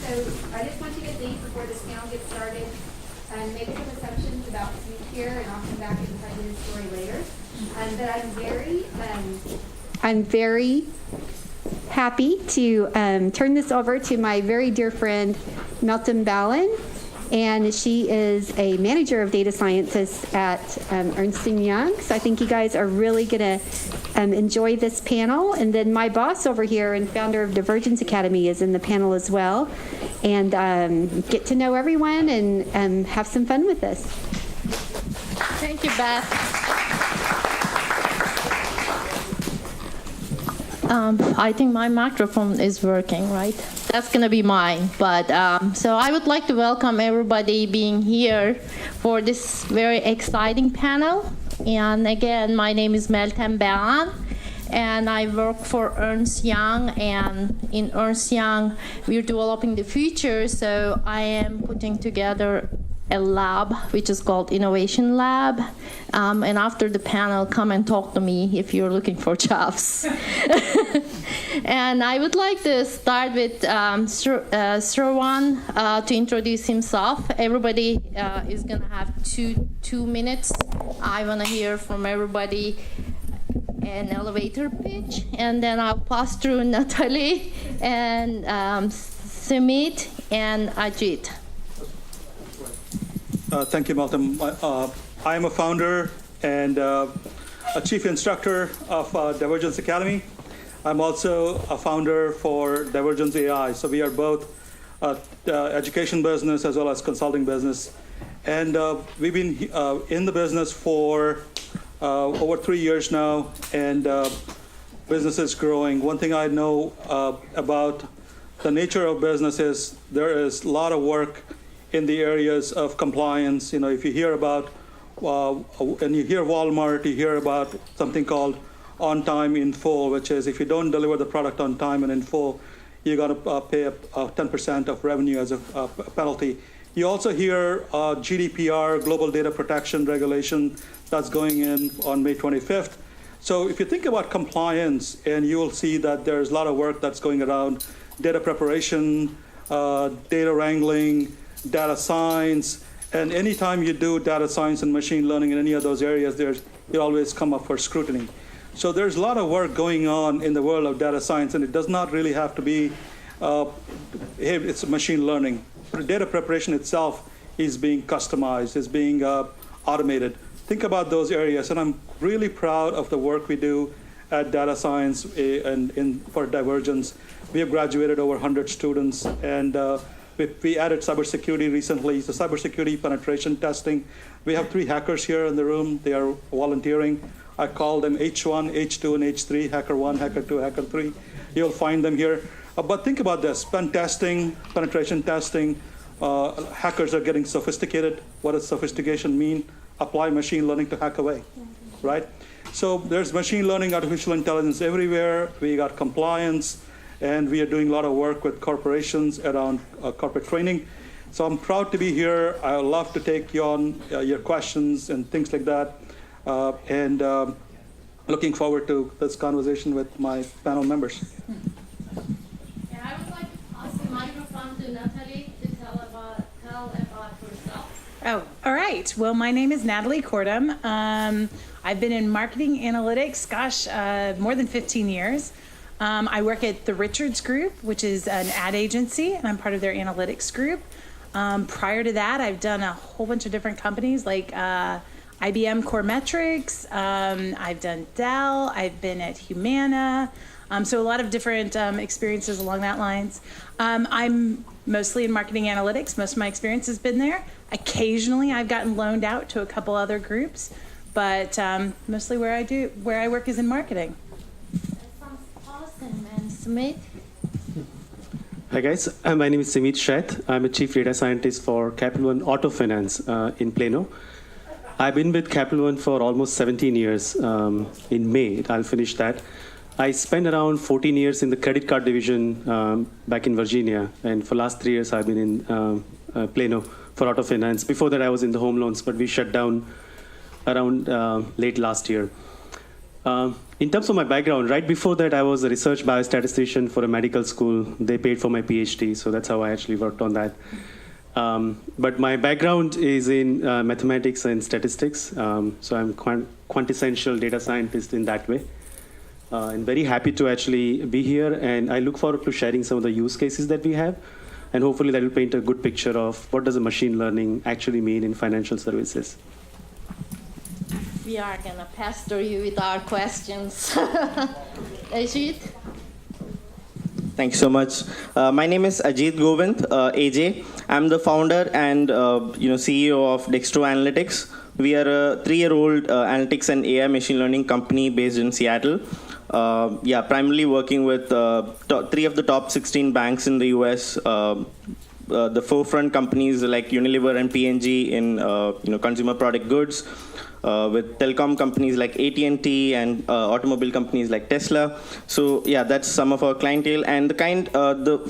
So I just want you to think before this panel gets started, and make some assumptions about Smith here, and I'll come back and tell you the story later. But I'm very happy to turn this over to my very dear friend, Meltem Ballan. And she is a manager of data scientists at Ernst & Young. So I think you guys are really going to enjoy this panel. And then my boss over here and founder of Divergence Academy is in the panel as well. And get to know everyone and have some fun with us. Thank you, Beth. I think my microphone is working, right? That's going to be mine. But so I would like to welcome everybody being here for this very exciting panel. And again, my name is Meltem Ballan, and I work for Ernst Young. And in Ernst Young, we're developing the future. So I am putting together a lab, which is called Innovation Lab. And after the panel, come and talk to me if you're looking for jobs. And I would like to start with Sravan to introduce himself. Everybody is going to have two minutes. I want to hear from everybody an elevator pitch, and then I'll pass through Natalie and Sumit and Ajith. Thank you, Meltem. I am a founder and a chief instructor of Divergence Academy. I'm also a founder for Divergence AI. So we are both education business as well as consulting business. And we've been in the business for over 3 years now, and business is growing. One thing I know about the nature of business is there is a lot of work in the areas of compliance. You know, if you hear about, and you hear Walmart, you hear about something called on time in full, which is if you don't deliver the product on time and in full, you're going to pay 10% of revenue as a penalty. You also hear GDPR, Global Data Protection Regulation, that's going in on May 25th. So if you think about compliance, and you will see that there's a lot of work that's going around data preparation, data wrangling, data science, and anytime you do data science and machine learning in any of those areas, you always come up for scrutiny. So there's a lot of work going on in the world of data science, and it does not really have to be, it's machine learning. Data preparation itself is being customized, is being automated. Think about those areas, and I'm really proud of the work we do at data science and for Divergence. We have graduated over 100 students, and we added cybersecurity recently, so cybersecurity penetration testing. We have 3 hackers here in the room. They are volunteering. I call them H1, H2, and H3, Hacker 1, Hacker 2, Hacker 3. You'll find them here. But think about this, pen testing, penetration testing. Hackers are getting sophisticated. What does sophistication mean? Apply machine learning to hack away, right? So there's machine learning, artificial intelligence everywhere. We got compliance, and we are doing a lot of work with corporations around corporate training. So I'm proud to be here. I would love to take you on your questions and things like that. And looking forward to this conversation with my panel members. And I would like to pass the microphone to Natalie to tell about herself. Oh, all right. Well, my name is Natalie Quartum. I've been in marketing analytics, more than 15 years. I work at the Richards Group, which is an ad agency, and I'm part of their analytics group. Prior to that, I've done a whole bunch of different companies like IBM Core Metrics. I've done Dell. I've been at Humana. So a lot of different experiences along that lines. I'm mostly in marketing analytics. Most of my experience has been there. Occasionally, I've gotten loaned out to a couple other groups, but mostly where I work is in marketing. And Sumit. Hi guys, my name is Sumit Sheth. I'm a chief data scientist for Capital One Auto Finance in Plano. I've been with Capital One for almost 17 years. In May, I'll finish that. I spent around 14 years in the credit card division back in Virginia, and for the last 3 years I've been in Plano for auto finance. Before that I was in the home loans, but we shut down around late last year. In terms of my background, right before that, I was a research biostatistician for a medical school. They paid for my Ph.D., so that's how I actually worked on that. But my background is in mathematics and statistics, so I'm quintessential data scientist in that way. And very happy to actually be here, and I look forward to sharing some of the use cases that we have, and hopefully that will paint a good picture of what does a machine learning actually mean in financial services. We are going to pester you with our questions. Ajith? Thank you so much. My name is Ajith Govind, AJ. I'm the founder and CEO of Dextro Analytics. We are a 3-year-old analytics and AI machine learning company based in Seattle. Primarily working with 3 of the top 16 banks in the US. The forefront companies like Unilever and P&G in consumer product goods. With telecom companies like AT&T and automobile companies like Tesla. So yeah, that's some of our clientele. And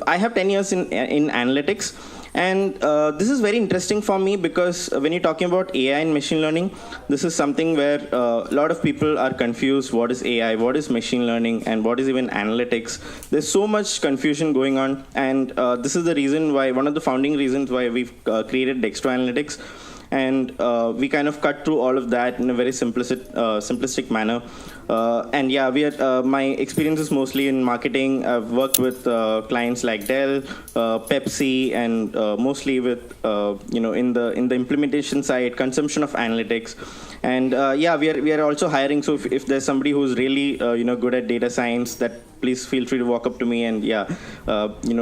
I have 10 years in analytics. And this is very interesting for me because when you're talking about AI and machine learning, this is something where a lot of people are confused. What is AI? What is machine learning? And what is even analytics? There's so much confusion going on. And this is the reason why, one of the founding reasons why we've created Dextro Analytics. And we kind of cut through all of that in a very simplistic manner. My experience is mostly in marketing. I've worked with clients like Dell, Pepsi, and mostly with in the implementation side, consumption of analytics. And we are also hiring. So if there's somebody who's really good at data science, that please feel free to walk up to me and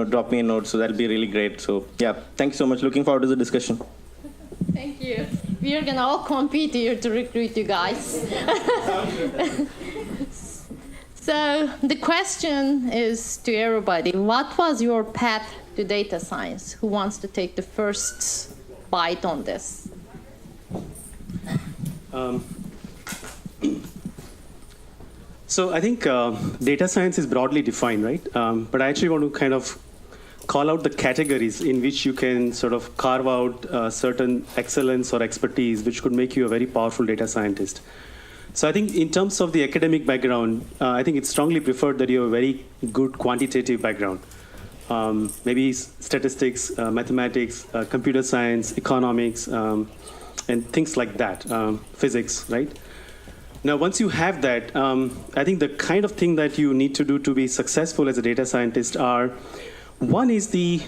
drop me a note. So that'll be really great. So yeah, thank you so much. Looking forward to the discussion. Thank you. We are going to all compete here to recruit you guys. So the question is to everybody, what was your path to data science? Who wants to take the first bite on this? So I think data science is broadly defined, right? But I actually want to kind of call out the categories in which you can sort of carve out certain excellence or expertise, which could make you a very powerful data scientist. So I think in terms of the academic background, I think it's strongly preferred that you have a very good quantitative background. Maybe statistics, mathematics, computer science, economics, and things like that, physics, right? Now, once you have that, I think the kind of thing that you need to do to be successful as a data scientist are, one is the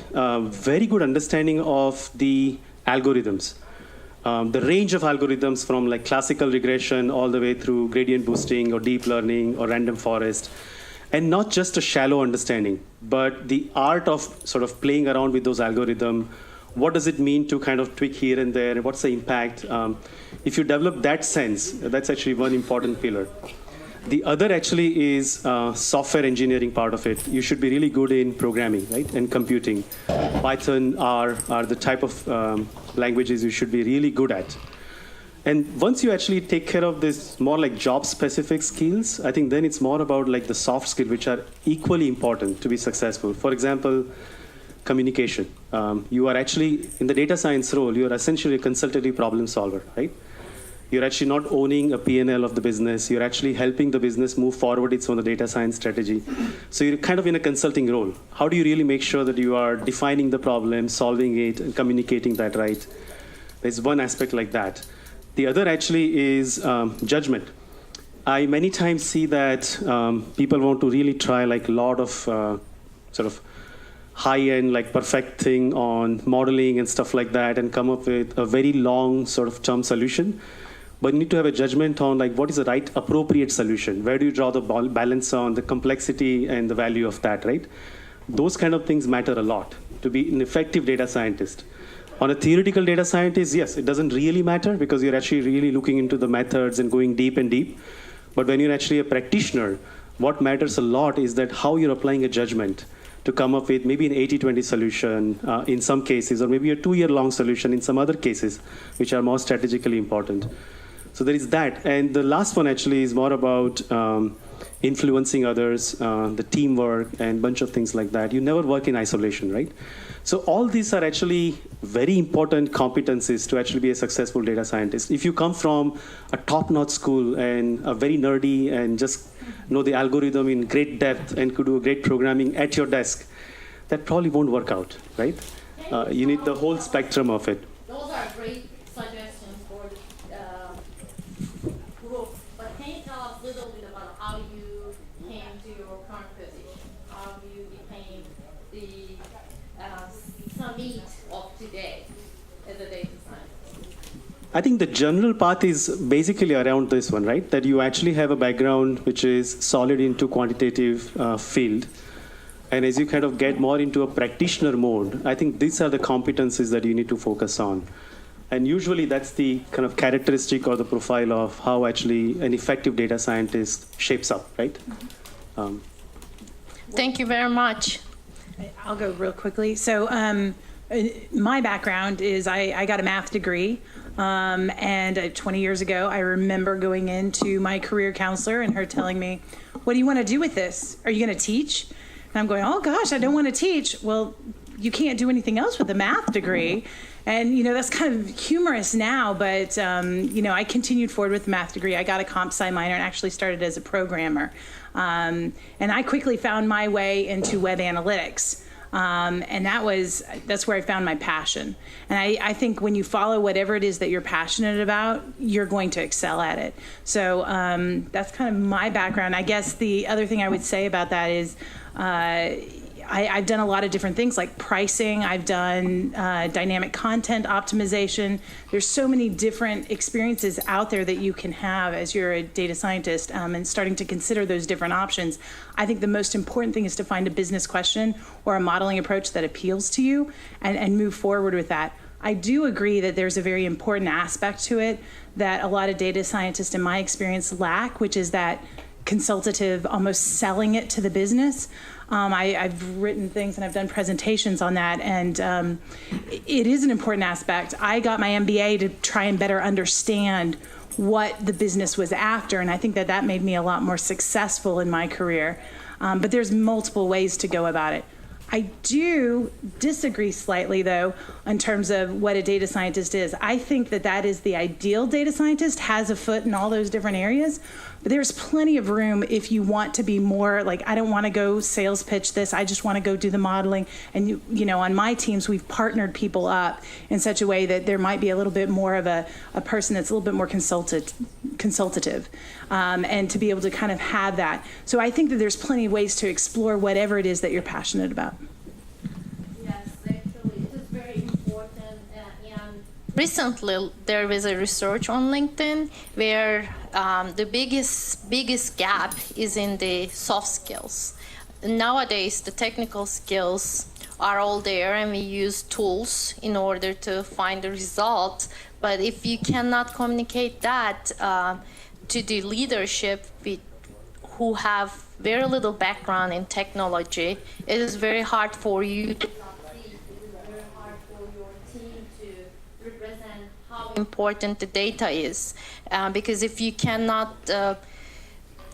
very good understanding of the algorithms. The range of algorithms from like classical regression all the way through gradient boosting or deep learning or random forest. And not just a shallow understanding, but the art of sort of playing around with those algorithms. What does it mean to kind of tweak here and there? And what's the impact? If you develop that sense, that's actually one important pillar. The other actually is software engineering part of it. You should be really good in programming, right, and computing. Python, R are the type of languages you should be really good at. And once you actually take care of this more like job-specific skills, I think then it's more about like the soft skills, which are equally important to be successful. For example, communication. You are actually, in the data science role, you are essentially a consultative problem solver, right? You're actually not owning a P&L of the business. You're actually helping the business move forward its own data science strategy. So you're kind of in a consulting role. How do you really make sure that you are defining the problem, solving it, and communicating that right? There's one aspect like that. The other actually is judgment. I many times see that people want to really try like a lot of sort of high-end, like perfect thing on modeling and stuff like that and come up with a very long sort of term solution. But you need to have a judgment on like what is the right appropriate solution. Where do you draw the balance on the complexity and the value of that, right? Those kind of things matter a lot to be an effective data scientist. On a theoretical data scientist, yes, it doesn't really matter because you're actually really looking into the methods and going deep and deep. But when you're actually a practitioner, what matters a lot is that how you're applying a judgment to come up with maybe an 80-20 solution in some cases, or maybe a 2-year-long solution in some other cases, which are more strategically important. So there is that. And the last one actually is more about influencing others, the teamwork, and a bunch of things like that. You never work in isolation, right? So all these are actually very important competencies to actually be a successful data scientist. If you come from a top-notch school and a very nerdy and just know the algorithm in great depth and could do great programming at your desk, that probably won't work out, right? You need the whole spectrum of it. Those are great suggestions for the group. But can you tell us a little bit about how you came to your current position? How you became the summit of today as a data scientist? I think the general path is basically around this one, right? That you actually have a background which is solid into quantitative field. And as you kind of get more into a practitioner mode, I think these are the competencies that you need to focus on. And usually that's the kind of characteristic or the profile of how actually an effective data scientist shapes up, right? Thank you very much. I'll go real quickly. So my background is I got a math degree. And 20 years ago, I remember going into my career counselor and her telling me, what do you want to do with this? Are you going to teach? And I'm going, oh gosh, I don't want to teach. Well, you can't do anything else with a math degree. And, that's kind of humorous now, but, I continued forward with the math degree. I got a comp sci minor and actually started as a programmer. And I quickly found my way into web analytics. And that's where I found my passion. And I think when you follow whatever it is that you're passionate about, you're going to excel at it. So that's kind of my background. I guess the other thing I would say about that is I've done a lot of different things like pricing. I've done dynamic content optimization. There's so many different experiences out there that you can have as you're a data scientist, and starting to consider those different options. I think the most important thing is to find a business question or a modeling approach that appeals to you and move forward with that. I do agree that there's a very important aspect to it that a lot of data scientists in my experience lack, which is that consultative, almost selling it to the business. I've written things and I've done presentations on that, and it is an important aspect. I got my MBA to try and better understand what the business was after, and I think that made me a lot more successful in my career. But there's multiple ways to go about it. I do disagree slightly, though, in terms of what a data scientist is. I think that is the ideal data scientist, has a foot in all those different areas. But there's plenty of room if you want to be more like, I don't want to go sales pitch this, I just want to go do the modeling. And, on my teams, we've partnered people up in such a way that there might be a little bit more of a person that's a little bit more consultative, and to be able to kind of have that. So I think that there's plenty of ways to explore whatever it is that you're passionate about. Yes, actually, it is very important. And recently, there was a research on LinkedIn where the biggest gap is in the soft skills. Nowadays, the technical skills are all there, and we use tools in order to find the result. But if you cannot communicate that to the leadership who have very little background in technology, it is very hard for you to succeed. It is very hard for your team to represent how important the data is. Because if you cannot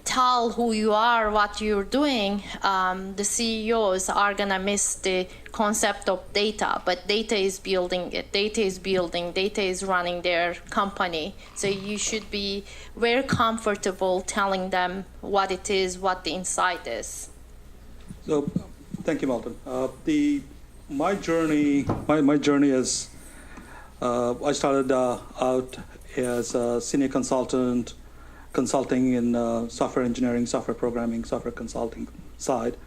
tell who you are, what you're doing, the CEOs are gonna miss the concept of data. But data is building it. Data is running their company. So you should be very comfortable telling them what it is, what the insight is. So, thank you, Meltem. My journey is, I started out as a senior consultant, consulting in software engineering, software programming, software consulting side.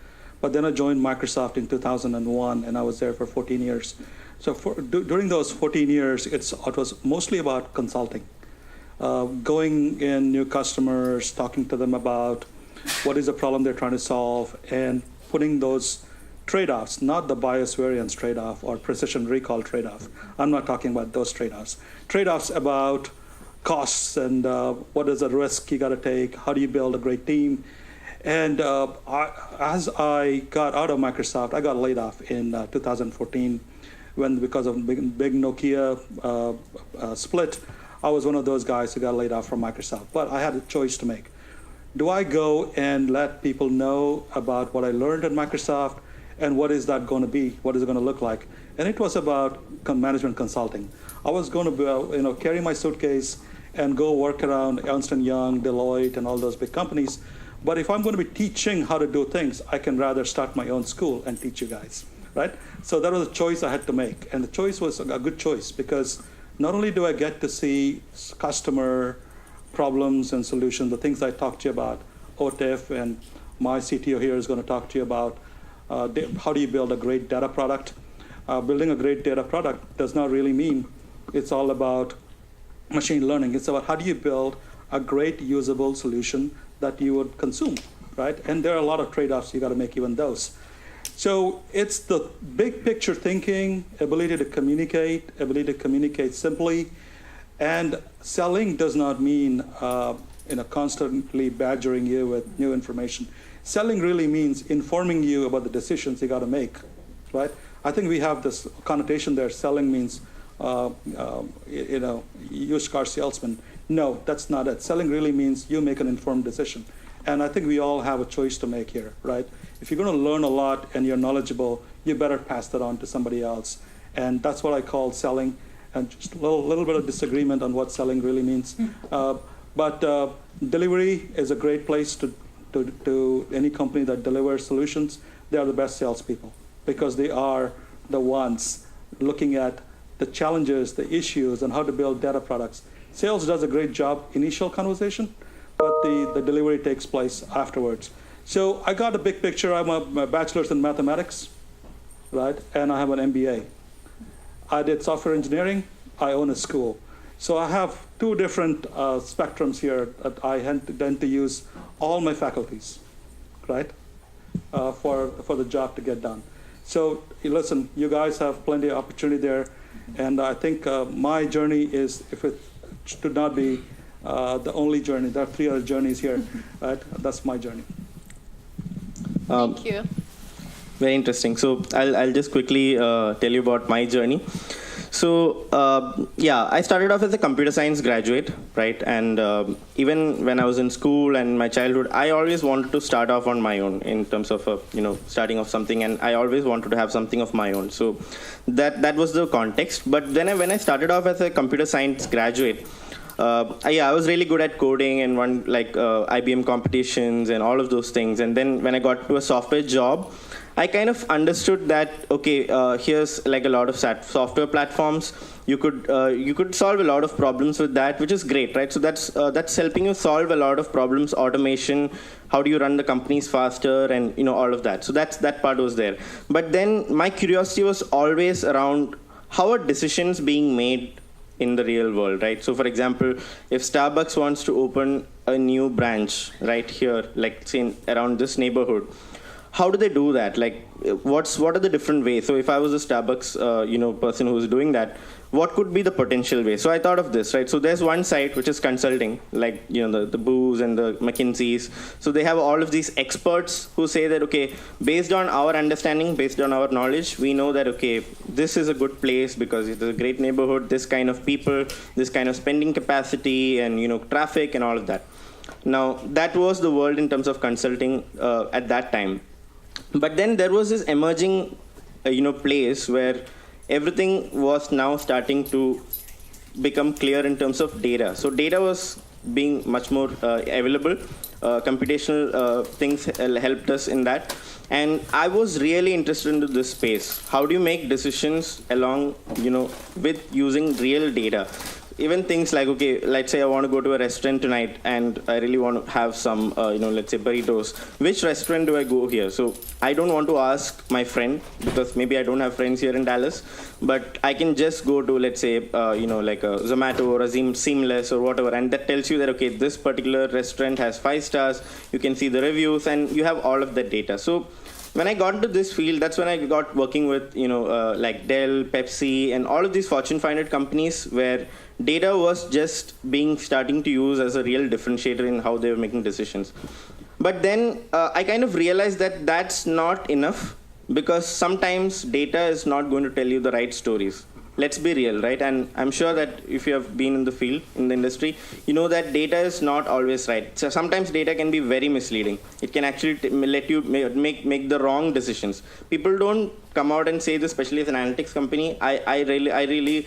But then I joined Microsoft in 2001, and I was there for 14 years. So during those 14 years, it was mostly about consulting. Going in new customers, talking to them about what is the problem they're trying to solve, and putting those trade-offs, not the bias variance trade-off or precision recall trade-off. I'm not talking about those trade-offs. Trade-offs about costs and what is the risk you got to take, how do you build a great team. And as I got out of Microsoft, I got laid off in 2014 because of big Nokia split. I was one of those guys who got laid off from Microsoft. But I had a choice to make. Do I go and let people know about what I learned at Microsoft, and what is that going to be? What is it going to look like? And it was about management consulting. I was going to carry my suitcase and go work around Ernst & Young, Deloitte, and all those big companies. But if I'm going to be teaching how to do things, I can rather start my own school and teach you guys, right? So that was a choice I had to make. And the choice was a good choice, because not only do I get to see customer problems and solutions, the things I talked to you about, OTIF, and my CTO here is going to talk to you about how do you build a great data product. Building a great data product does not really mean it's all about machine learning. It's about how do you build a great usable solution that you would consume, right? And there are a lot of trade-offs you got to make even those. So it's the big picture thinking, ability to communicate simply, and selling does not mean constantly badgering you with new information. Selling really means informing you about the decisions you got to make, right? I think we have this connotation there. Selling means, used car salesman. No, that's not it. Selling really means you make an informed decision. And I think we all have a choice to make here, right? If you're going to learn a lot and you're knowledgeable, you better pass that on to somebody else. And that's what I call selling. And just a little bit of disagreement on what selling really means. But delivery is a great place to any company that delivers solutions. They are the best salespeople, because they are the ones looking at the challenges, the issues, and how to build data products. Sales does a great job initial conversation, but the delivery takes place afterwards. So I got a big picture. I'm a bachelor's in mathematics, right? And I have an MBA. I did software engineering. I own a school. So I have two different spectrums here that I tend to use all my faculties, right, for the job to get done. So listen, you guys have plenty of opportunity there. And I think my journey is, if it should not be the only journey, there are 3 other journeys here, right? That's my journey. Thank you. Very interesting. So I'll just quickly tell you about my journey. So I started off as a computer science graduate, right? And even when I was in school and my childhood, I always wanted to start off on my own in terms of starting off something, and I always wanted to have something of my own. So that was the context. But then when I started off as a computer science graduate, I was really good at coding and won IBM competitions and all of those things. And then when I got to a software job, I kind of understood that, okay, here's like a lot of software platforms. You could solve a lot of problems with that, which is great, right? So that's helping you solve a lot of problems, automation, how do you run the companies faster, and all of that. So that part was there. But then my curiosity was always around how are decisions being made in the real world, right? So for example, if Starbucks wants to open a new branch right here, like say around this neighborhood, how do they do that? Like, what are the different ways? So if I was a Starbucks, person who's doing that, what could be the potential way? So I thought of this, right? So there's one site which is consulting, like, the Boos and the McKinseys. So they have all of these experts who say that, okay, based on our understanding, based on our knowledge, we know that, okay, this is a good place because it's a great neighborhood, this kind of people, this kind of spending capacity, and, traffic and all of that. Now, that was the world in terms of consulting at that time. But then there was this emerging, place where everything was now starting to become clear in terms of data. So data was being much more available. Computational things helped us in that. And I was really interested into this space. How do you make decisions along, with using real data? Even things like, okay, let's say I want to go to a restaurant tonight and I really want to have some, let's say burritos. Which restaurant do I go here? So I don't want to ask my friend because maybe I don't have friends here in Dallas, but I can just go to, let's say, like a Zomato or a Seamless or whatever. And that tells you that, okay, this particular restaurant has 5 stars. You can see the reviews and you have all of that data. So when I got into this field, that's when I got working with, like Dell, Pepsi, and all of these Fortune 500 companies where data was just starting to use as a real differentiator in how they were making decisions. But then I kind of realized that that's not enough because sometimes data is not going to tell you the right stories. let's be real, right? And I'm sure that if you have been in the field, in the industry, you know that data is not always right. So sometimes data can be very misleading. It can actually let you make the wrong decisions. People don't come out and say this, especially as an analytics company. I really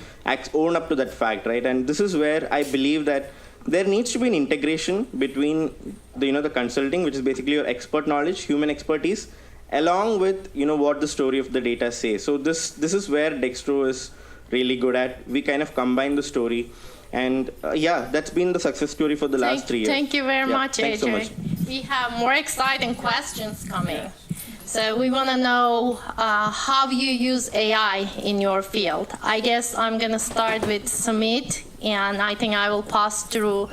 own up to that fact, right? And this is where I believe that there needs to be an integration between the consulting, which is basically your expert knowledge, human expertise, along with what the story of the data says. So this is where Dextro is really good at. We kind of combine the story, and that's been the success story for the last 3 years. Thank you very much, thanks AJ. so much. We have more exciting questions coming. So we want to know how you use AI in your field. I guess I'm going to start with Sumit, and I think I will pass through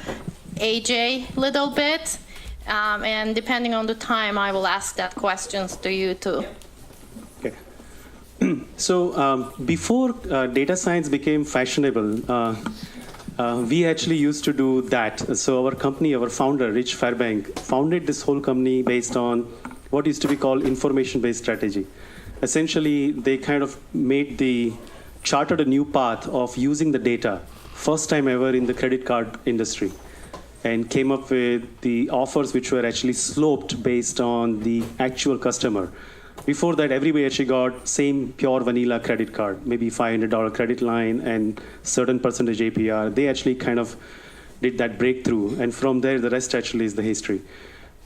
AJ a little bit. And depending on the time, I will ask that questions to you too. Okay. So before data science became fashionable, we actually used to do that. So our company, our founder, Rich Fairbank, founded this whole company based on what used to be called information-based strategy. Essentially, they kind of charted a new path of using the data, first time ever in the credit card industry, and came up with the offers which were actually sloped based on the actual customer. Before that, everybody actually got same pure vanilla credit card, maybe $500 credit line and certain percentage APR. They actually kind of did that breakthrough, and from there, the rest actually is the history.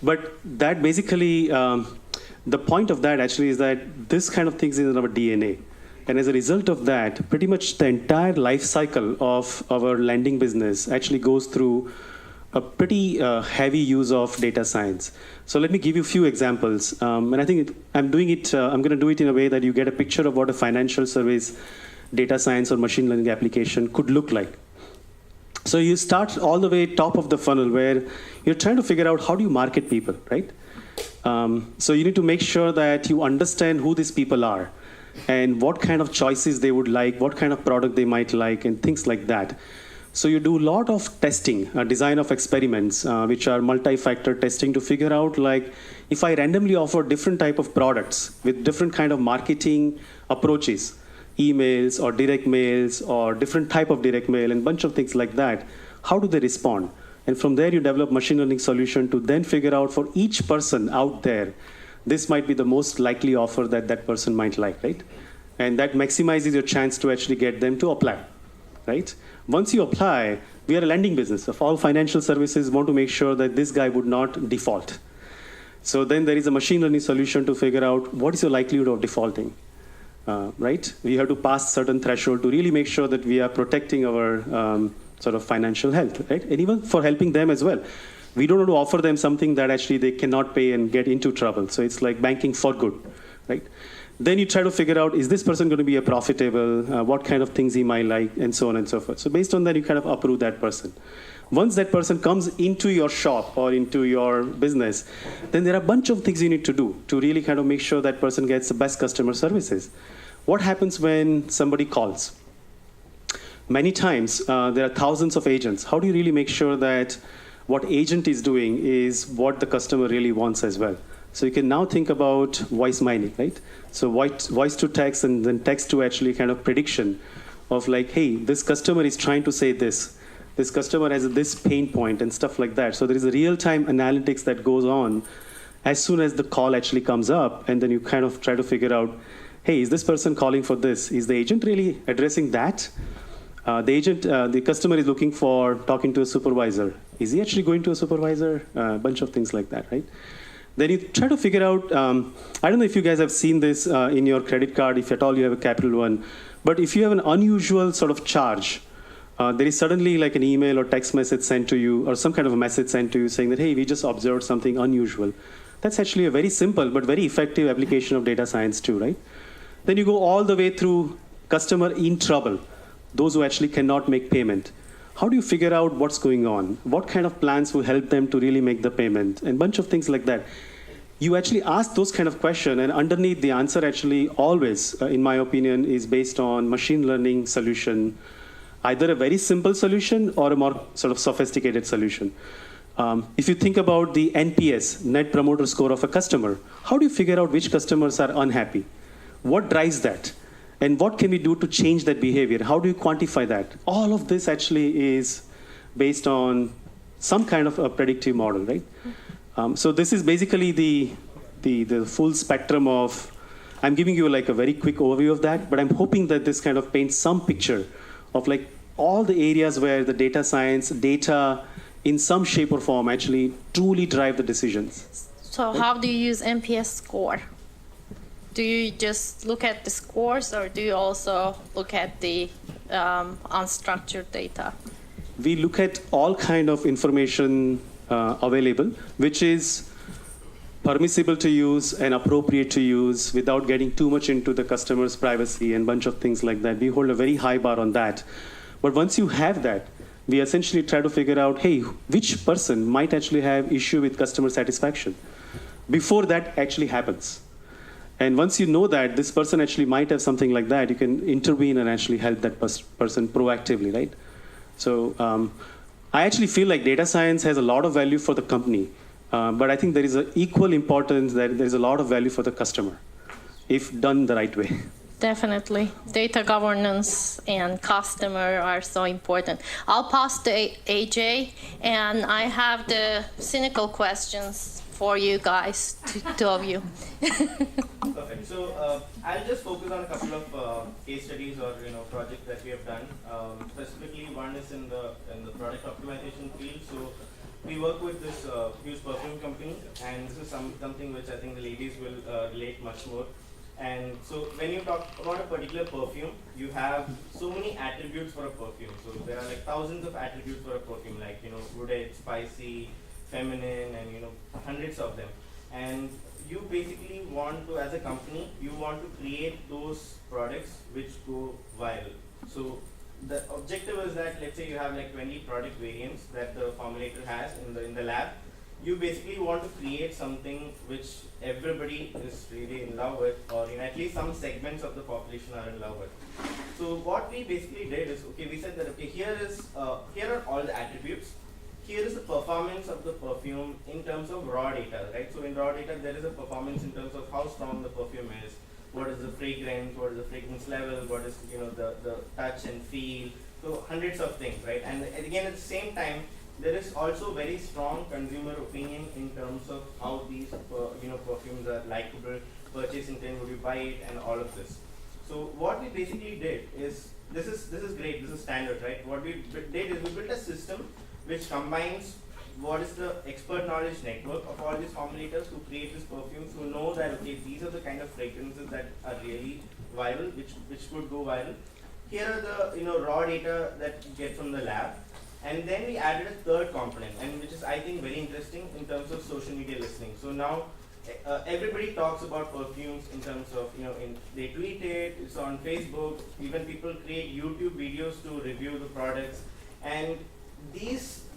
But that basically, the point of that actually is that this kind of things is in our DNA. And as a result of that, pretty much the entire life cycle of our lending business actually goes through a pretty heavy use of data science. So let me give you a few examples. And I think I'm going to do it in a way that you get a picture of what a financial service data science or machine learning application could look like. So you start all the way top of the funnel where you're trying to figure out how do you market people, right? So you need to make sure that you understand who these people are and what kind of choices they would like, what kind of product they might like, and things like that. So you do a lot of testing, design of experiments, which are multi-factor testing to figure out, like, if I randomly offer different type of products with different kind of marketing approaches, emails or direct mails or different type of direct mail and bunch of things like that, how do they respond? And from there, you develop machine learning solution to then figure out for each person out there, this might be the most likely offer that that person might like, right? And that maximizes your chance to actually get them to apply, right? Once you apply, we are a lending business. Of all financial services, want to make sure that this guy would not default. So then there is a machine learning solution to figure out what is your likelihood of defaulting, right? We have to pass certain threshold to really make sure that we are protecting our sort of financial health, right? And even for helping them as well. We don't want to offer them something that actually they cannot pay and get into trouble. So it's like banking for good, right? Then you try to figure out, is this person going to be a profitable, what kind of things he might like, and so on and so forth. So based on that, you kind of approve that person. Once that person comes into your shop or into your business, then there are a bunch of things you need to do to really kind of make sure that person gets the best customer services. What happens when somebody calls? Many times, there are thousands of agents. How do you really make sure that what agent is doing is what the customer really wants as well? So you can now think about voice mining, right? So voice to text and then text to actually kind of prediction of like, hey, this customer is trying to say this. This customer has this pain point and stuff like that. So there is a real-time analytics that goes on as soon as the call actually comes up, and then you kind of try to figure out, hey, is this person calling for this? Is the agent really addressing that? The customer is looking for talking to a supervisor. Is he actually going to a supervisor? A bunch of things like that, right? Then you try to figure out, I don't know if you guys have seen this in your credit card, if at all you have a Capital One, but if you have an unusual sort of charge, there is suddenly like an email or text message sent to you or some kind of a message sent to you saying that, hey, we just observed something unusual. That's actually a very simple but very effective application of data science too, right? Then you go all the way through customer in trouble, those who actually cannot make payment. How do you figure out what's going on? What kind of plans will help them to really make the payment? And a bunch of things like that. You actually ask those kind of questions, and underneath the answer actually always, in my opinion, is based on machine learning solution, either a very simple solution or a more sort of sophisticated solution. If you think about the NPS, Net Promoter Score of a customer, how do you figure out which customers are unhappy? What drives that? And what can we do to change that behavior? How do you quantify that? All of this actually is based on some kind of a predictive model, right? So this is basically the full spectrum of, I'm giving you like a very quick overview of that, but I'm hoping that this kind of paints some picture of like all the areas where the data science, data in some shape or form actually truly drive the decisions. So how do you use NPS score? Do you just look at the scores, or do you also look at the unstructured data? We look at all kind of information available, which is permissible to use and appropriate to use without getting too much into the customer's privacy and bunch of things like that. We hold a very high bar on that. But once you have that, we essentially try to figure out, hey, which person might actually have issue with customer satisfaction before that actually happens. And once you know that this person actually might have something like that, you can intervene and actually help that person proactively, right? So I actually feel like data science has a lot of value for the company, but I think there is an equal importance that there's a lot of value for the customer if done the right way. Definitely. Data governance and customer are so important. I'll pass to AJ, and I have the cynical questions for you guys, two of you. Perfect. So I'll just focus on a couple of case studies or projects that we have done. Specifically, one is in the product optimization field. So we work with this huge perfume company, and this is something which I think the ladies will relate much more. And so when you talk about a particular perfume, you have so many attributes for a perfume. So there are like thousands of attributes for a perfume, like wooded, spicy, feminine, and hundreds of them. And you basically want to, as a company, you want to create those products which go viral. So the objective is that, let's say you have like 20 product variants that the formulator has in the lab. You basically want to create something which everybody is really in love with, or at least some segments of the population are in love with. So what we basically did is, okay, we said that here are all the attributes. Here is the performance of the perfume in terms of raw data, right? So in raw data, there is a performance in terms of how strong the perfume is, what is the fragrance, what is the fragrance level, what is the touch and feel. So hundreds of things, right? And again, at the same time, there is also very strong consumer opinion in terms of how these perfumes are likable, purchase intent, would you buy it, and all of this. So what we basically did is, this is great, this is standard, right? What we did is we built a system which combines what is the expert knowledge network of all these formulators who create these perfumes, who know that okay, these are the kind of fragrances that are really viral, which could go viral. Here are the raw data that you get from the lab. And then we added a third component, and which is I think very interesting in terms of social media listening. So now everybody talks about perfumes in terms of they tweet it, it's on Facebook, even people create YouTube videos to review the products, and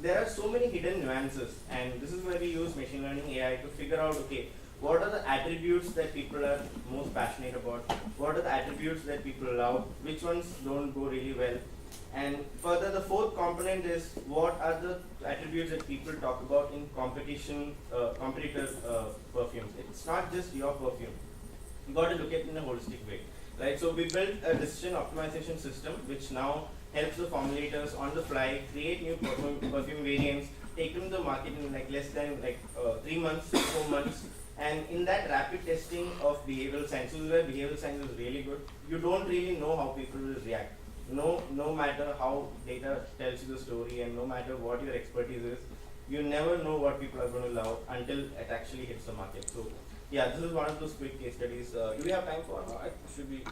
there are so many hidden nuances, and this is where we use machine learning AI to figure out okay, what are the attributes that people are most passionate about, what are the attributes that people love, which ones don't go really well. And further, the fourth component is what are the attributes that people talk about in competitor perfumes. It's not just your perfume. You got to look at it in a holistic way, right? So we built a decision optimization system which now helps the formulators on the fly create new perfume variants, take them to the market in like less than 3 months, 4 months. And in that rapid testing of behavioral science, this is where behavioral science is really good. You don't really know how people will react. No matter how data tells you the story and no matter what your expertise is, you never know what people are going to love until it actually hits the market. So yeah, this is one of those quick case studies. Do we have time for should we?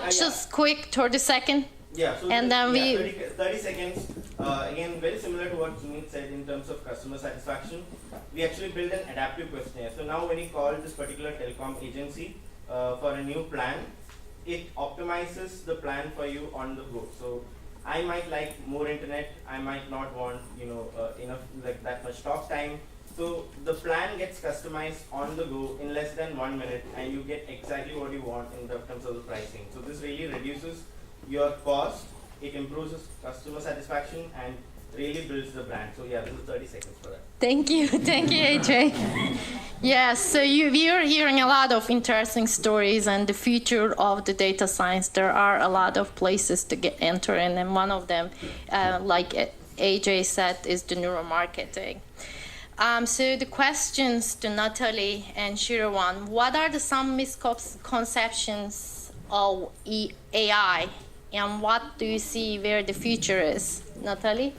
Just quick, 30 seconds. Yeah, so and then 30 seconds. Again, very similar to what Sumit said in terms of customer satisfaction. We actually built an adaptive questionnaire. So now when you call this particular telecom agency for a new plan, it optimizes the plan for you on the go. So I might like more internet, I might not want enough that much talk time. So the plan gets customized on the go in less than 1 minute, and you get exactly what you want in terms of the pricing. So this really reduces your cost, it improves customer satisfaction, and really builds the brand. So yeah, this is 30 seconds for that. Thank you, AJ. Yes, so we are hearing a lot of interesting stories and the future of the data science. There are a lot of places to enter in, and one of them, like AJ said, is the neuromarketing. So the questions to Natalie and Sravan: what are some misconceptions of AI, and what do you see where the future is? Natalie?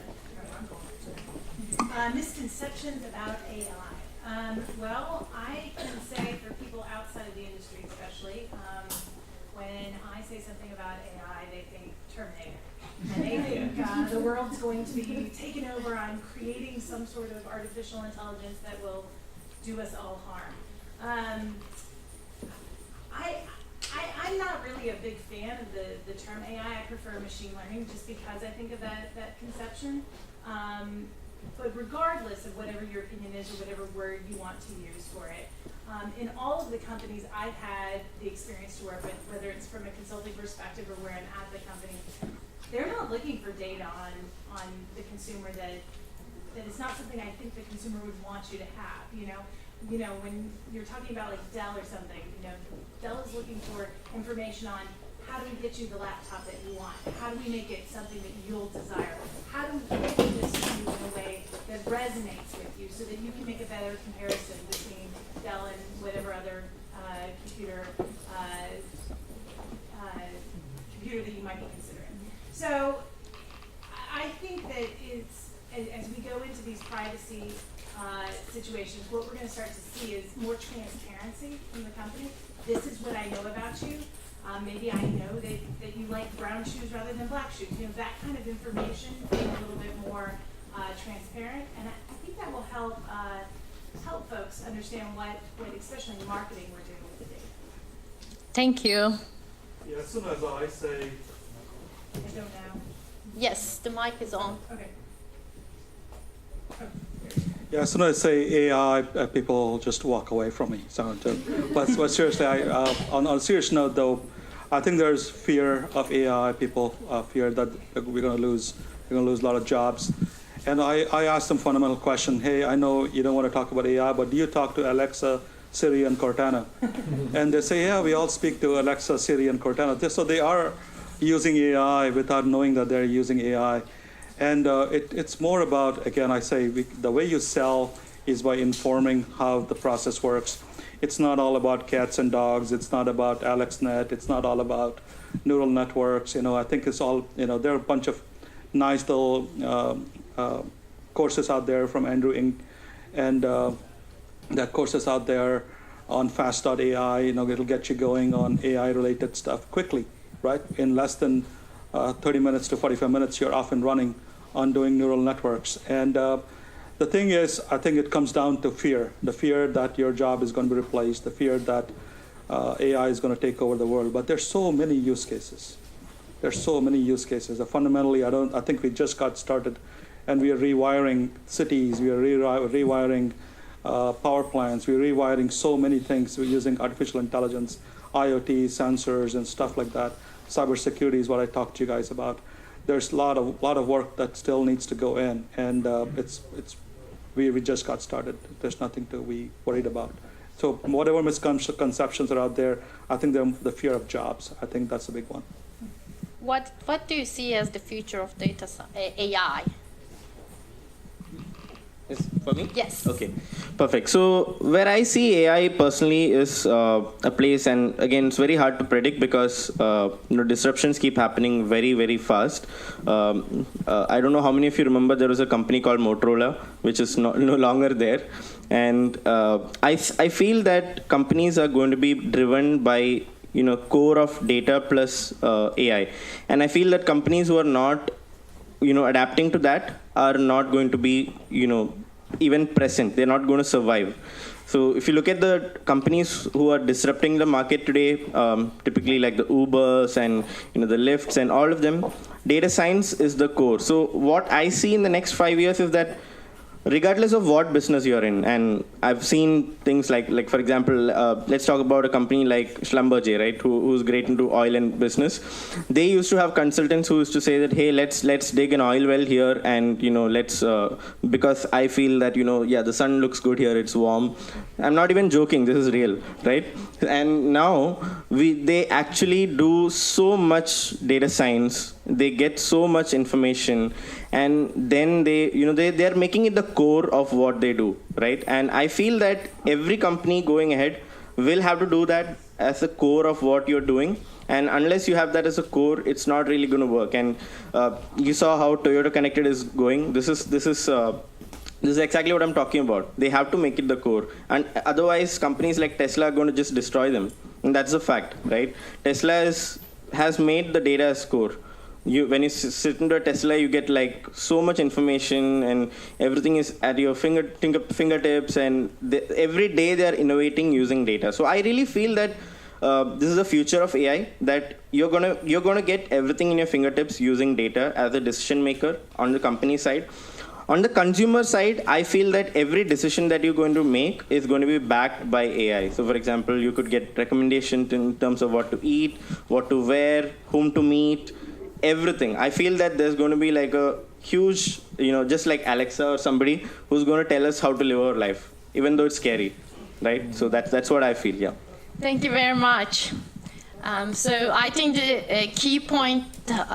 Misconceptions about AI. Well, I can say for people outside of the industry especially, when I say something about AI, they think Terminator. And they think the world's going to be taken over. I'm creating some sort of artificial intelligence that will do us all harm. I'm not really a big fan of the term AI. I prefer machine learning just because I think of that conception. But regardless of whatever your opinion is or whatever word you want to use for it, in all of the companies I've had the experience to work with, whether it's from a consulting perspective or where I'm at the company, they're not looking for data on the consumer that is not something I think the consumer would want you to have. You know, when you're talking about like Dell or something, Dell is looking for information on how do we get you the laptop that you want? How do we make it something that you'll desire? How do we give this to you in a way that resonates with you so that you can make a better comparison between Dell and whatever other computer that you might be considering. So I think that as we go into these privacy situations, what we're going to start to see is more transparency from the company. This is what I know about you. Maybe I know that you like brown shoes rather than black shoes. That kind of information being a little bit more transparent, and I think that will help folks understand what especially in marketing, we're doing with the data. Thank you. Yeah, as soon as I say, I don't know. Yes, the mic is on. Okay. yeah, as soon as I say AI, people just walk away from me. But seriously, on a serious note, though, I think there's fear of AI. People fear that we're going to lose a lot of jobs. And I asked them a fundamental question. Hey, I know you don't want to talk about AI, but do you talk to Alexa, Siri, and Cortana? And they say, yeah, we all speak to Alexa, Siri, and Cortana. So they are using AI without knowing that they're using AI. And it's more about, again, I say, the way you sell is by informing how the process works. It's not all about cats and dogs. It's not about AlexNet. It's not all about neural networks. I think it's all, there are a bunch of nice little courses out there from Andrew Ng, and there are courses out there on fast.ai. It'll get you going on AI-related stuff quickly, right? In less than 30 minutes to 45 minutes, you're off and running on doing neural networks. And the thing is, I think it comes down to fear. The fear that your job is going to be replaced, the fear that AI is going to take over the world. But there's so many use cases. There's so many use cases. Fundamentally, I think we just got started, and we are rewiring cities. We are rewiring power plants. We're rewiring so many things. We're using artificial intelligence, IoT, sensors, and stuff like that. Cybersecurity is what I talked to you guys about. There's a lot of work that still needs to go in, and we just got started. There's nothing to be worried about. So whatever misconceptions are out there, I think they're the fear of jobs. I think that's a big one. What do you see as the future of data AI? Yes, for me? Yes. Okay, perfect. So where I see AI personally is a place, and again, it's very hard to predict because disruptions keep happening very, very fast. I don't know how many of you remember there was a company called Motorola, which is no longer there. And I feel that companies are going to be driven by core of data plus AI. And I feel that companies who are not adapting to that are not going to be, even present. They're not going to survive. So if you look at the companies who are disrupting the market today, typically like the Ubers and the Lyfts and all of them, data science is the core. So what I see in the next 5 years is that regardless of what business you're in. And I've seen things like for example, let's talk about a company like Schlumberger, right, who's great into oil and business. They used to have consultants who used to say that, hey, let's dig an oil well here, and let's because I feel that the sun looks good here, it's warm. I'm not even joking, this is real, right? And now they actually do so much data science, they get so much information, and then they're making it the core of what they do, right? And I feel that every company going ahead will have to do that as a core of what you're doing. And unless you have that as a core, it's not really going to work. And you saw how Toyota Connected is going. This is exactly what I'm talking about. They have to make it the core, and otherwise companies like Tesla are going to just destroy them. And that's a fact, right? Tesla has made the data as core. When you sit into a Tesla, you get like so much information, and everything is at your fingertips, and every day they are innovating using data. So I really feel that this is the future of AI, that you're gonna get everything in your fingertips using data as a decision maker on the company side. On the consumer side, I feel that every decision that you're going to make is going to be backed by AI. So for example, you could get recommendations in terms of what to eat, what to wear, whom to meet, everything. I feel that there's going to be like a huge, just like Alexa or somebody who's going to tell us how to live our life, even though it's scary, right? So that's what I feel, yeah. Thank you very much. So I think the key point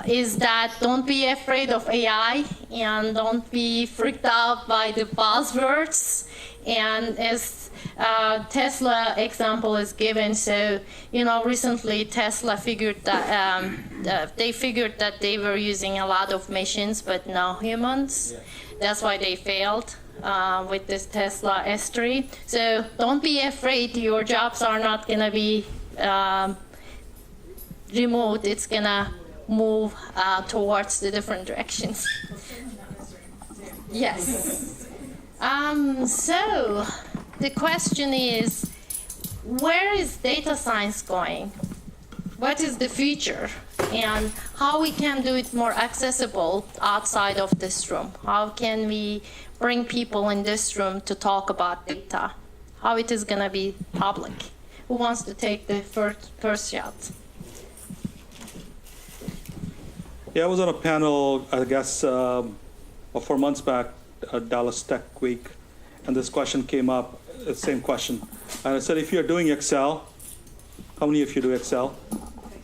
is that don't be afraid of AI, and don't be freaked out by the buzzwords. And as Tesla example is given, so recently Tesla figured that they were using a lot of machines but no humans. That's why they failed with this Tesla S3. So don't be afraid. Your jobs are not going to be remote. It's going to move towards the different directions. Yes. So the question is, where is data science going? What is the future? And how we can do it more accessible outside of this room? How can we bring people in this room to talk about data? How it is going to be public? Who wants to take the first shot? Yeah, I was on a panel, I guess, 4 months back at Dallas Tech Week, and this question came up, the same question. And I said, if you're doing Excel, how many of you do Excel?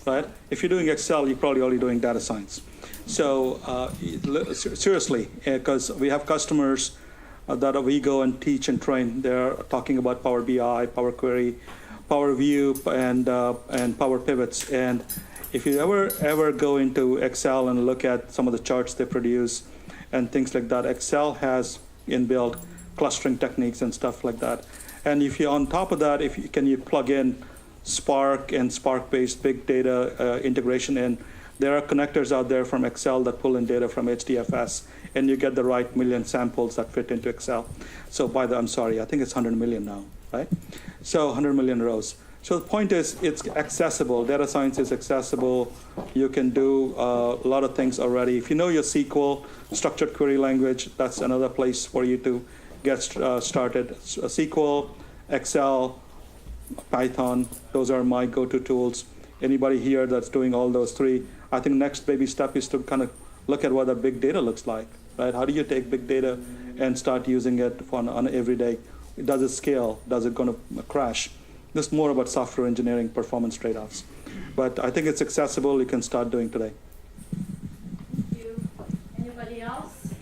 Right? If you're doing Excel, you're probably only doing data science. So seriously, because we have customers that we go and teach and train. They're talking about Power BI, Power Query, Power View, and Power Pivots. And if you ever go into Excel and look at some of the charts they produce and things like that, Excel has inbuilt clustering techniques and stuff like that. And if you, on top of that, can you plug in Spark and Spark-based big data integration in, there are connectors out there from Excel that pull in data from HDFS, and you get the right million samples that fit into Excel. So I think it's 100 million now, right? So 100 million rows. So the point is, it's accessible. Data science is accessible. You can do a lot of things already. If you know your SQL, structured query language, that's another place for you to get started. SQL, Excel, Python, those are my go-to tools. Anybody here that's doing all those three, I think next baby step is to kind of look at what that big data looks like, right? How do you take big data and start using it on every day? Does it scale? Does it going to crash? This is more about software engineering performance trade-offs. But I think it's accessible. You can start doing today. Thank you. Anybody else?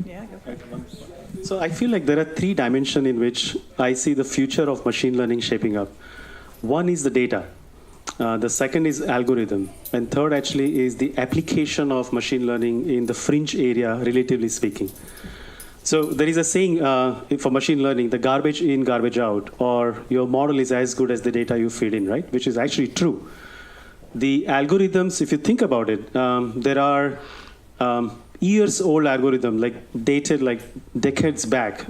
Yeah, go for it. So I feel like there are 3 dimensions in which I see the future of machine learning shaping up. One is the data. The second is algorithm. And third actually is the application of machine learning in the fringe area, relatively speaking. So there is a saying for machine learning, the garbage in, garbage out, or your model is as good as the data you feed in, right? Which is actually true. The algorithms, if you think about it, there are years-old algorithm, like dated like decades back,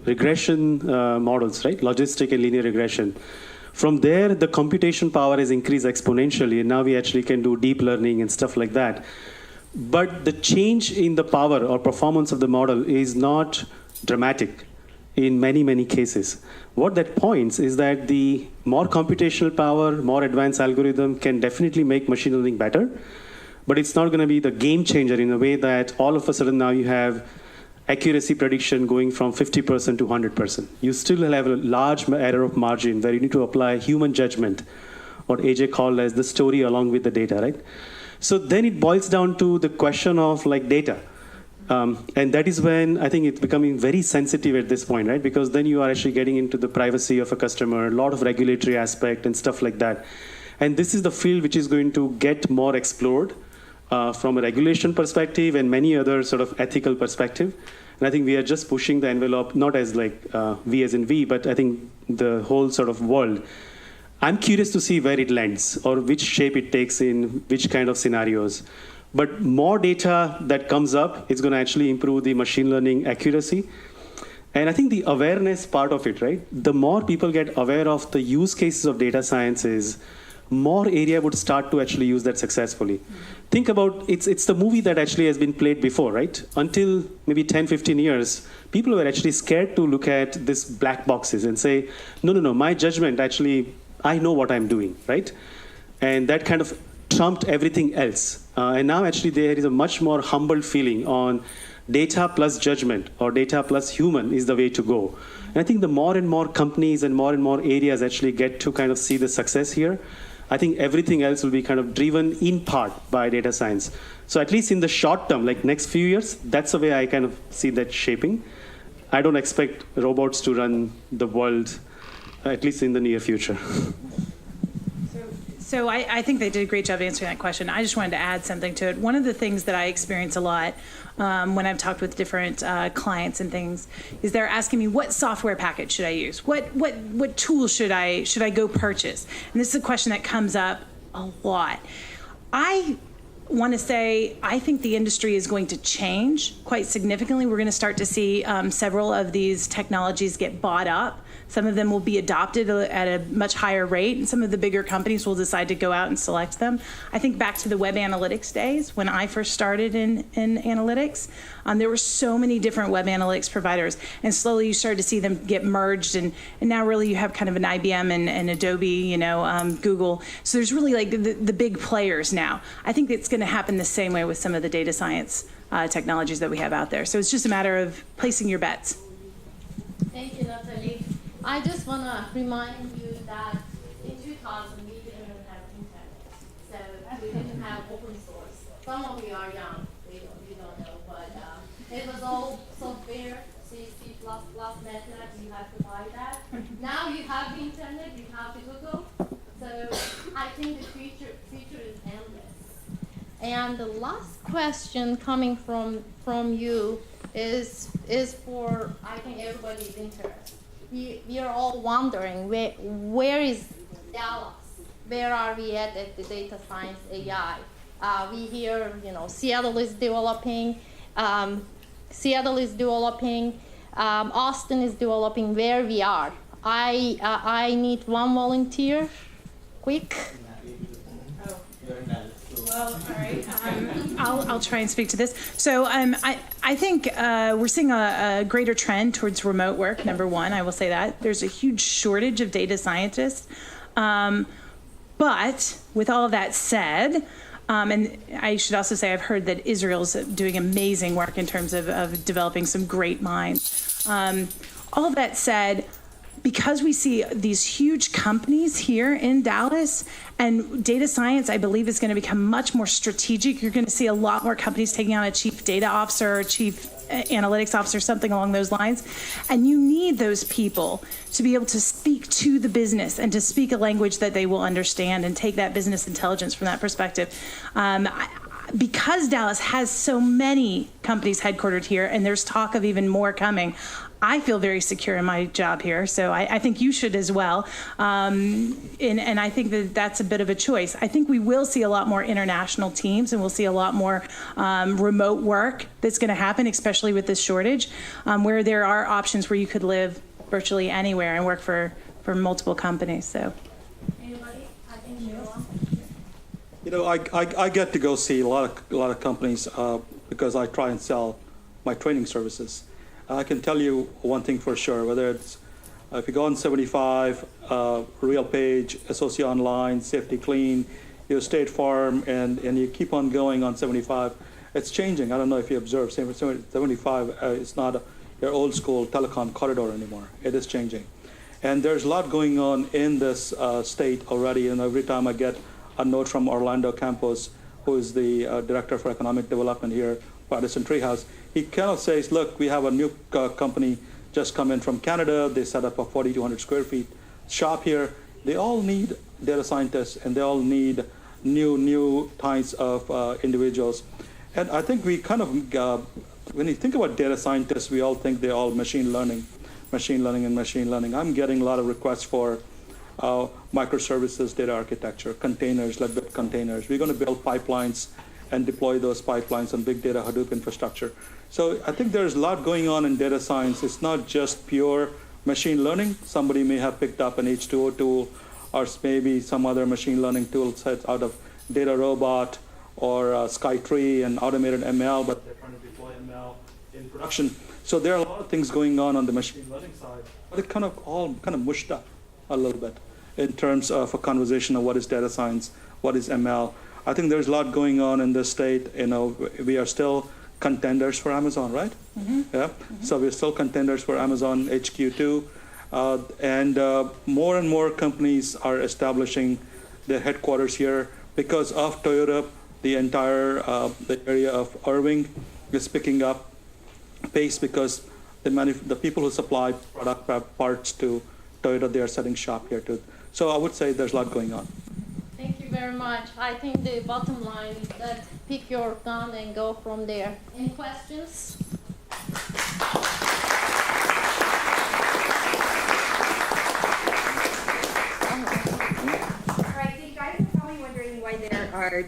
regression models, right? Logistic and linear regression. From there, the computation power has increased exponentially, and now we actually can do deep learning and stuff like that. But the change in the power or performance of the model is not dramatic in many, many cases. What that points is that the more computational power, more advanced algorithm can definitely make machine learning better, but it's not going to be the game changer in a way that all of a sudden now you have accuracy prediction going from 50% to 100%. You still have a large error of margin where you need to apply human judgment, what AJ called as the story along with the data, right? So then it boils down to the question of like data. And that is when I think it's becoming very sensitive at this point, right? Because then you are actually getting into the privacy of a customer, a lot of regulatory aspect and stuff like that. And this is the field which is going to get more explored from a regulation perspective and many other sort of ethical perspective. And I think we are just pushing the envelope, not as like we as in we, but I think the whole sort of world. I'm curious to see where it lands or which shape it takes in which kind of scenarios. But more data that comes up is going to actually improve the machine learning accuracy. And I think the awareness part of it, right? The more people get aware of the use cases of data sciences, more area would start to actually use that successfully. Think about, it's the movie that actually has been played before, right? Until maybe 10, 15 years, people were actually scared to look at these black boxes and say, no, my judgment actually, I know what I'm doing, right? And that kind of trumped everything else. And now actually there is a much more humble feeling on data plus judgment or data plus human is the way to go. And I think the more and more companies and more areas actually get to kind of see the success here, I think everything else will be kind of driven in part by data science. So at least in the short term, like next few years, that's the way I kind of see that shaping. I don't expect robots to run the world, at least in the near future. So I think they did a great job answering that question. I just wanted to add something to it. One of the things that I experience a lot when I've talked with different clients and things is they're asking me, what software package should I use? What tool should I go purchase? And this is a question that comes up a lot. I want to say I think the industry is going to change quite significantly. We're going to start to see several of these technologies get bought up. Some of them will be adopted at a much higher rate, and some of the bigger companies will decide to go out and select them. I think back to the web analytics days when I first started in analytics. There were so many different web analytics providers, and slowly you started to see them get merged, and now really you have kind of an IBM and Adobe, Google. So there's really like the big players now. I think it's going to happen the same way with some of the data science technologies that we have out there. So it's just a matter of placing your bets. Thank you, Natalie. I just want to remind you that in 2000, we didn't even have internet. So we didn't have open source. Some of you are young, you don't know, but it was all software, C, C++, MATLAB, you have to buy that. Now you have the internet, you have the Google. So I think the future is endless. And the last question coming from you is for, I think, everybody's interest. We are all wondering where is Dallas? Where are we at the data science AI? We hear, Seattle is developing, Austin is developing. Where we are? I need one volunteer, quick. Well, all right. I'll try and speak to this. So I think we're seeing a greater trend towards remote work, number one. I will say that. There's a huge shortage of data scientists. But with all of that said, and I should also say I've heard that Israel's doing amazing work in terms of developing some great minds. All of that said, because we see these huge companies here in Dallas, and data science, I believe, is going to become much more strategic. You're going to see a lot more companies taking on a chief data officer or chief analytics officer, something along those lines. And you need those people to be able to speak to the business and to speak a language that they will understand and take that business intelligence from that perspective. Because Dallas has so many companies headquartered here, and there's talk of even more coming, I feel very secure in my job here, so I think you should as well. And I think that that's a bit of a choice. I think we will see a lot more international teams, and we'll see a lot more remote work that's going to happen, especially with this shortage, where there are options where you could live virtually anywhere and work for multiple companies. So, Anybody? I think I get to go see a lot of companies because I try and sell my training services. I can tell you one thing for sure, whether it's if you go on 75, Real Page, Associate Online, Safety Clean, your State Farm, and you keep on going on 75, it's changing. I don't know if you observe, 75 is not your old school telecom corridor anymore. It is changing. And there's a lot going on in this state already, and every time I get a note from Orlando Campos, who is the Director for Economic Development here for Addison Treehouse, he kind of says, look, we have a new company just come in from Canada. They set up a 4,200 square feet shop here. They all need data scientists, and they all need new types of individuals. And I think we kind of, when you think about data scientists, we all think they're all machine learning. I'm getting a lot of requests for microservices, data architecture, containers, let-built containers. We're going to build pipelines and deploy those pipelines on big data Hadoop infrastructure. So I think there's a lot going on in data science. It's not just pure machine learning. Somebody may have picked up an H2O tool or maybe some other machine learning tool sets out of Data Robot or Skytree and automated ML, but they're trying to deploy ML in production. So there are a lot of things going on the machine learning side, but it kind of all mushed up a little bit in terms of a conversation of what is data science, what is ML. I think there's a lot going on in this state. We are still contenders for Amazon, right? Mm-hmm. Yeah. Mm-hmm. So we're still contenders for Amazon HQ2, and more and more companies are establishing their headquarters here because of Toyota. The entire the area of Irving is picking up pace because the people who supply product parts to Toyota, they are setting shop here too. So I would say there's a lot going on. Thank you very much. I think the bottom line is that pick your gun and go from there. Any questions? All right, so you guys are probably wondering why there are